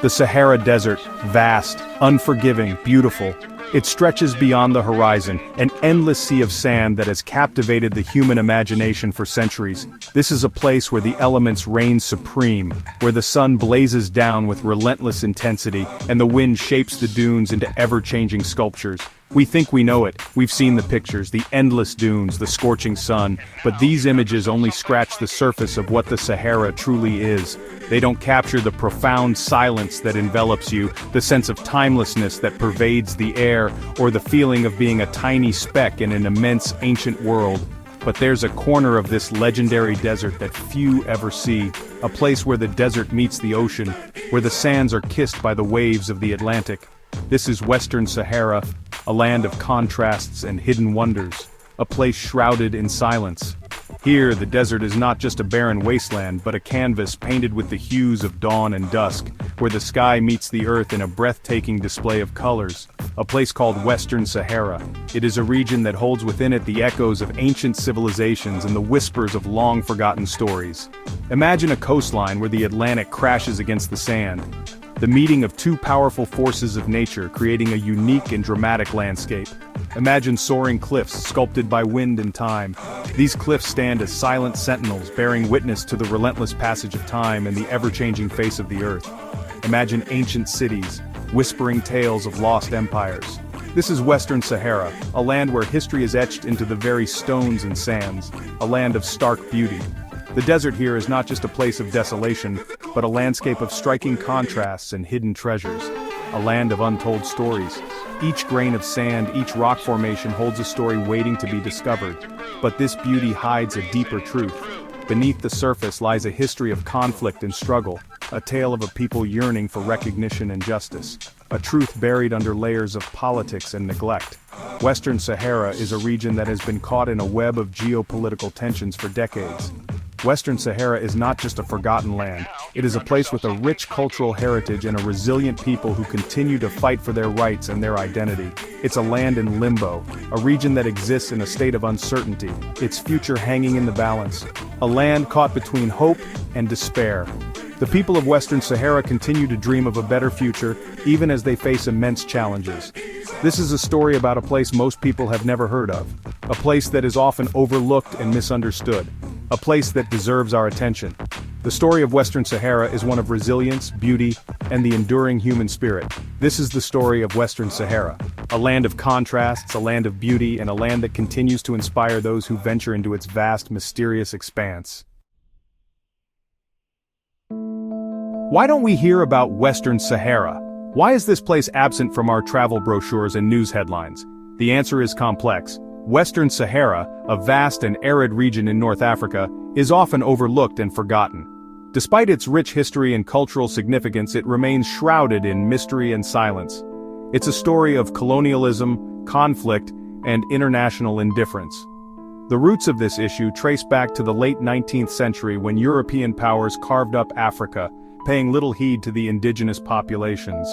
The Sahara Desert, vast, unforgiving, beautiful. It stretches beyond the horizon, an endless sea of sand that has captivated the human imagination for centuries. This is a place where the elements reign supreme, where the sun blazes down with relentless intensity, and the wind shapes the dunes into ever-changing sculptures. We think we know it, we've seen the pictures, the endless dunes, the scorching sun, but these images only scratch the surface of what the Sahara truly is. They don't capture the profound silence that envelops you, the sense of timelessness that pervades the air, or the feeling of being a tiny speck in an immense ancient world. But there's a corner of this legendary desert that few ever see, a place where the desert meets the ocean, where the sands are kissed by the waves of the Atlantic. This is Western Sahara, a land of contrasts and hidden wonders, a place shrouded in silence. Here, the desert is not just a barren wasteland, but a canvas painted with the hues of dawn and dusk, where the sky meets the earth in a breathtaking display of colors. A place called Western Sahara. It is a region that holds within it the echoes of ancient civilizations and the whispers of long-forgotten stories. Imagine a coastline where the Atlantic crashes against the sand. The meeting of two powerful forces of nature creating a unique and dramatic landscape. Imagine soaring cliffs sculpted by wind and time. These cliffs stand as silent sentinels bearing witness to the relentless passage of time and the ever-changing face of the earth. Imagine ancient cities, whispering tales of lost empires. This is Western Sahara, a land where history is etched into the very stones and sands, a land of stark beauty. The desert here is not just a place of desolation, but a landscape of striking contrasts and hidden treasures. A land of untold stories. Each grain of sand, each rock formation holds a story waiting to be discovered. But this beauty hides a deeper truth. Beneath the surface lies a history of conflict and struggle, a tale of a people yearning for recognition and justice. A truth buried under layers of politics and neglect. Western Sahara is a region that has been caught in a web of geopolitical tensions for decades. Western Sahara is not just a forgotten land, it is a place with a rich cultural heritage and a resilient people who continue to fight for their rights and their identity. It's a land in limbo, a region that exists in a state of uncertainty, its future hanging in the balance. A land caught between hope and despair. The people of Western Sahara continue to dream of a better future, even as they face immense challenges. This is a story about a place most people have never heard of, a place that is often overlooked and misunderstood. A place that deserves our attention. The story of Western Sahara is one of resilience, beauty, and the enduring human spirit. This is the story of Western Sahara. A land of contrasts, a land of beauty, and a land that continues to inspire those who venture into its vast, mysterious expanse. Why don't we hear about Western Sahara? Why is this place absent from our travel brochures and news headlines? The answer is complex. Western Sahara, a vast and arid region in North Africa, is often overlooked and forgotten. Despite its rich history and cultural significance, it remains shrouded in mystery and silence. It's a story of colonialism, conflict, and international indifference. The roots of this issue trace back to the late 19th century when European powers carved up Africa, paying little heed to the indigenous populations.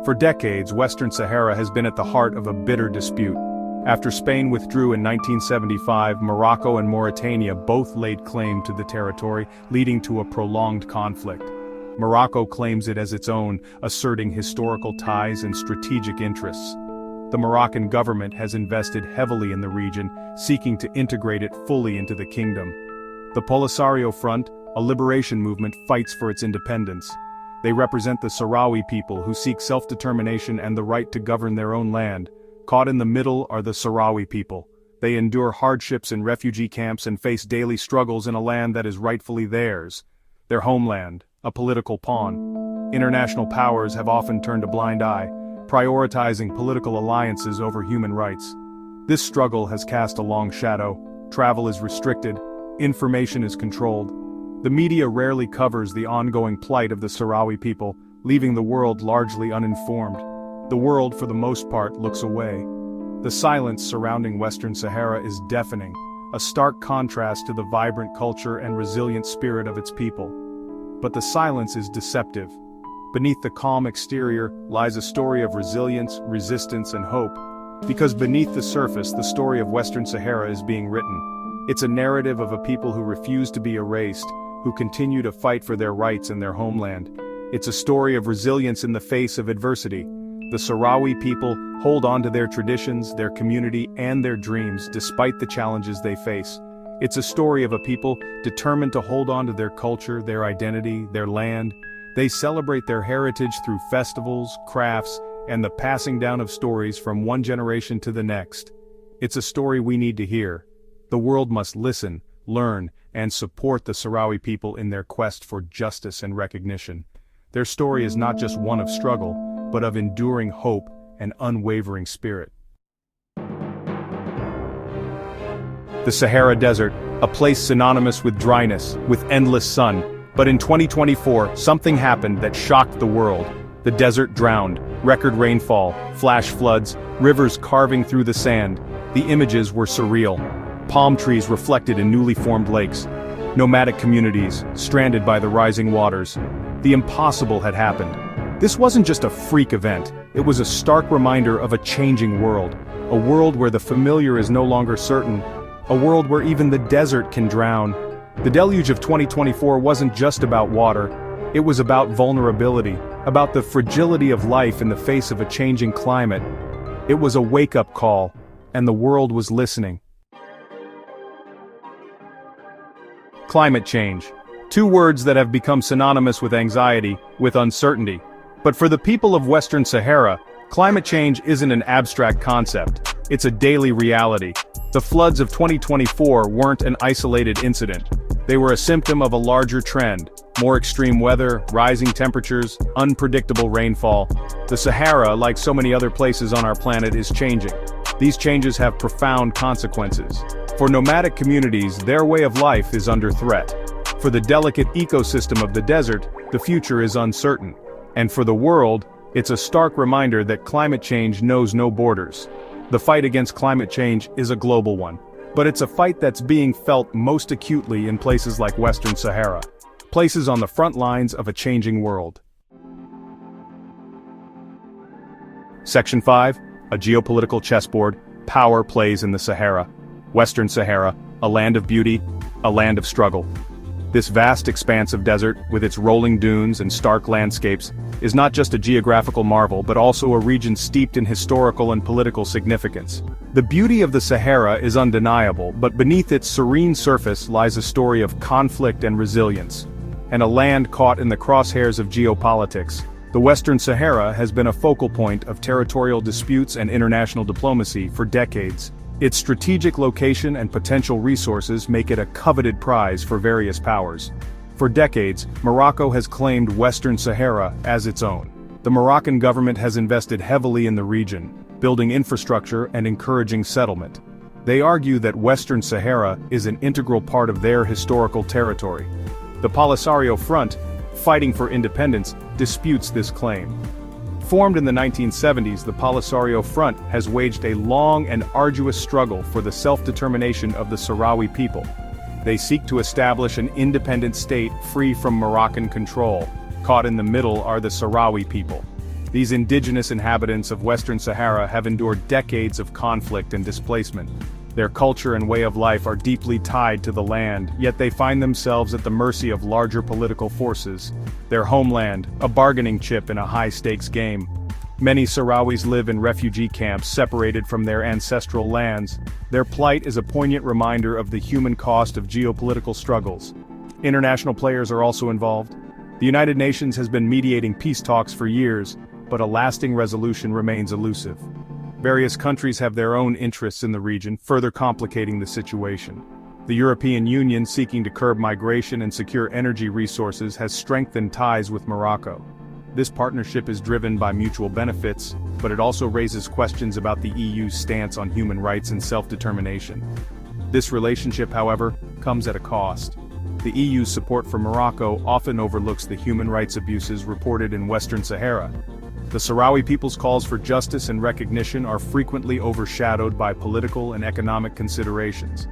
For decades, Western Sahara has been at the heart of a bitter dispute. After Spain withdrew in 1975, Morocco and Mauritania both laid claim to the territory, leading to a prolonged conflict. Morocco claims it as its own, asserting historical ties and strategic interests. The Moroccan government has invested heavily in the region, seeking to integrate it fully into the kingdom. The Polisario Front, a liberation movement, fights for its independence. They represent the Sahrawi people who seek self-determination and the right to govern their own land. Caught in the middle are the Sahrawi people. They endure hardships in refugee camps and face daily struggles in a land that is rightfully theirs. Their homeland, a political pawn. International powers have often turned a blind eye, prioritizing political alliances over human rights. This struggle has cast a long shadow. Travel is restricted, information is controlled. The media rarely covers the ongoing plight of the Sahrawi people, leaving the world largely uninformed. The world, for the most part, looks away. The silence surrounding Western Sahara is deafening, a stark contrast to the vibrant culture and resilient spirit of its people. But the silence is deceptive. Beneath the calm exterior lies a story of resilience, resistance, and hope. Because beneath the surface, the story of Western Sahara is being written. It's a narrative of a people who refuse to be erased, who continue to fight for their rights in their homeland. It's a story of resilience in the face of adversity. The Sahrawi people hold on to their traditions, their community, and their dreams despite the challenges they face. It's a story of a people determined to hold on to their culture, their identity, their land. They celebrate their heritage through festivals, crafts, and the passing down of stories from one generation to the next. It's a story we need to hear. The world must listen, learn, and support the Sahrawi people in their quest for justice and recognition. Their story is not just one of struggle, but of enduring hope and unwavering spirit. The Sahara Desert, a place synonymous with dryness, with endless sun. But in 2024, something happened that shocked the world. The desert drowned, record rainfall, flash floods, rivers carving through the sand. The images were surreal. Palm trees reflected in newly formed lakes. Nomadic communities, stranded by the rising waters. The impossible had happened. This wasn't just a freak event, it was a stark reminder of a changing world. A world where the familiar is no longer certain. A world where even the desert can drown. The deluge of 2024 wasn't just about water. It was about vulnerability, about the fragility of life in the face of a changing climate. It was a wake-up call, and the world was listening. Climate change. Two words that have become synonymous with anxiety, with uncertainty. But for the people of Western Sahara, climate change isn't an abstract concept. It's a daily reality. The floods of 2024 weren't an isolated incident. They were a symptom of a larger trend. More extreme weather, rising temperatures, unpredictable rainfall. The Sahara, like so many other places on our planet, is changing. These changes have profound consequences. For nomadic communities, their way of life is under threat. For the delicate ecosystem of the desert, the future is uncertain. And for the world, it's a stark reminder that climate change knows no borders. The fight against climate change is a global one. But it's a fight that's being felt most acutely in places like Western Sahara. Places on the front lines of a changing world. Section 5. A geopolitical chessboard. Power plays in the Sahara. Western Sahara, a land of beauty, a land of struggle. This vast expanse of desert, with its rolling dunes and stark landscapes, is not just a geographical marvel but also a region steeped in historical and political significance. The beauty of the Sahara is undeniable, but beneath its serene surface lies a story of conflict and resilience. And a land caught in the crosshairs of geopolitics. The Western Sahara has been a focal point of territorial disputes and international diplomacy for decades. Its strategic location and potential resources make it a coveted prize for various powers. For decades, Morocco has claimed Western Sahara as its own. The Moroccan government has invested heavily in the region, building infrastructure and encouraging settlement. They argue that Western Sahara is an integral part of their historical territory. The Polisario Front, fighting for independence, disputes this claim. Formed in the 1970s, the Polisario Front has waged a long and arduous struggle for the self-determination of the Sahrawi people. They seek to establish an independent state free from Moroccan control. Caught in the middle are the Sahrawi people. These indigenous inhabitants of Western Sahara have endured decades of conflict and displacement. Their culture and way of life are deeply tied to the land, yet they find themselves at the mercy of larger political forces. Their homeland, a bargaining chip in a high-stakes game. Many Sahrawis live in refugee camps separated from their ancestral lands. Their plight is a poignant reminder of the human cost of geopolitical struggles. International players are also involved. The United Nations has been mediating peace talks for years, but a lasting resolution remains elusive. Various countries have their own interests in the region, further complicating the situation. The European Union, seeking to curb migration and secure energy resources, has strengthened ties with Morocco. This partnership is driven by mutual benefits, but it also raises questions about the EU's stance on human rights and self-determination. This relationship, however, comes at a cost. The EU's support for Morocco often overlooks the human rights abuses reported in Western Sahara. The Sahrawi people's calls for justice and recognition are frequently overshadowed by political and economic considerations.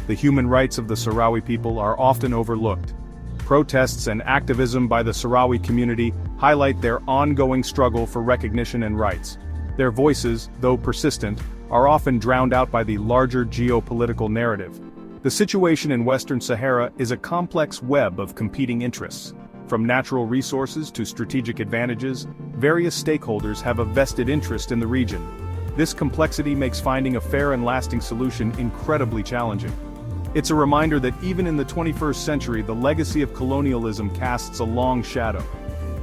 The human rights of the Sahrawi people are often overlooked. Protests and activism by the Sahrawi community highlight their ongoing struggle for recognition and rights. Their voices, though persistent, are often drowned out by the larger geopolitical narrative. The situation in Western Sahara is a complex web of competing interests. From natural resources to strategic advantages, various stakeholders have a vested interest in the region. This complexity makes finding a fair and lasting solution incredibly challenging. It's a reminder that even in the 21st century, the legacy of colonialism casts a long shadow.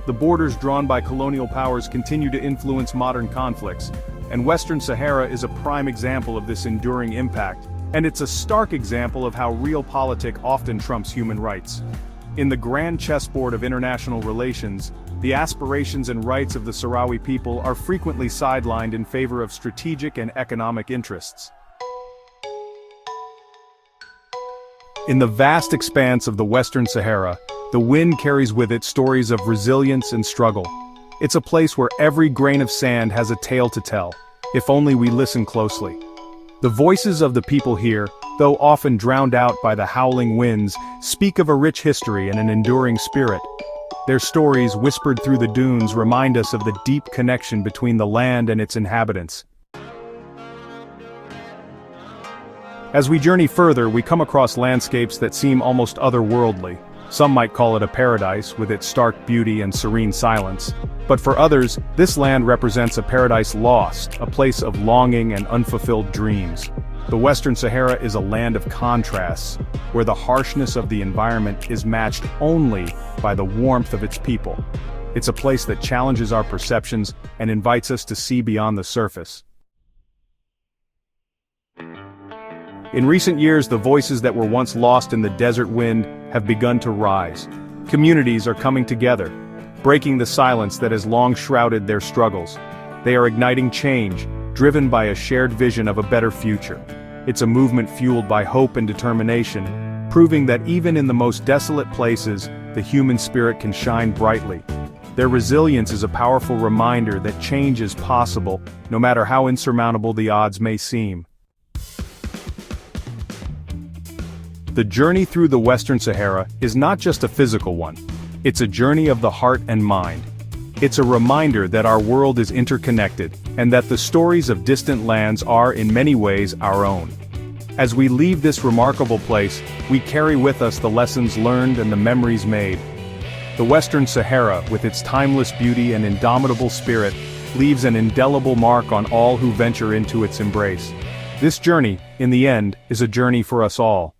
The borders drawn by colonial powers continue to influence modern conflicts, and Western Sahara is a prime example of this enduring impact, and it's a stark example of how realpolitik often trumps human rights. In the grand chessboard of international relations, the aspirations and rights of the Sahrawi people are frequently sidelined in favor of strategic and economic interests. In the vast expanse of the Western Sahara, the wind carries with it stories of resilience and struggle. It's a place where every grain of sand has a tale to tell, if only we listen closely. The voices of the people here, though often drowned out by the howling winds, speak of a rich history and an enduring spirit. Their stories, whispered through the dunes, remind us of the deep connection between the land and its inhabitants. As we journey further, we come across landscapes that seem almost otherworldly. Some might call it a paradise, with its stark beauty and serene silence. But for others, this land represents a paradise lost, a place of longing and unfulfilled dreams. The Western Sahara is a land of contrasts, where the harshness of the environment is matched only by the warmth of its people. It's a place that challenges our perceptions and invites us to see beyond the surface. In recent years, the voices that were once lost in the desert wind have begun to rise. Communities are coming together, breaking the silence that has long shrouded their struggles. They are igniting change, driven by a shared vision of a better future. It's a movement fueled by hope and determination, proving that even in the most desolate places, the human spirit can shine brightly. Their resilience is a powerful reminder that change is possible, no matter how insurmountable the odds may seem. The journey through the Western Sahara is not just a physical one. It's a journey of the heart and mind. It's a reminder that our world is interconnected, and that the stories of distant lands are in many ways our own. As we leave this remarkable place, we carry with us the lessons learned and the memories made. The Western Sahara, with its timeless beauty and indomitable spirit, leaves an indelible mark on all who venture into its embrace. This journey, in the end, is a journey for us all.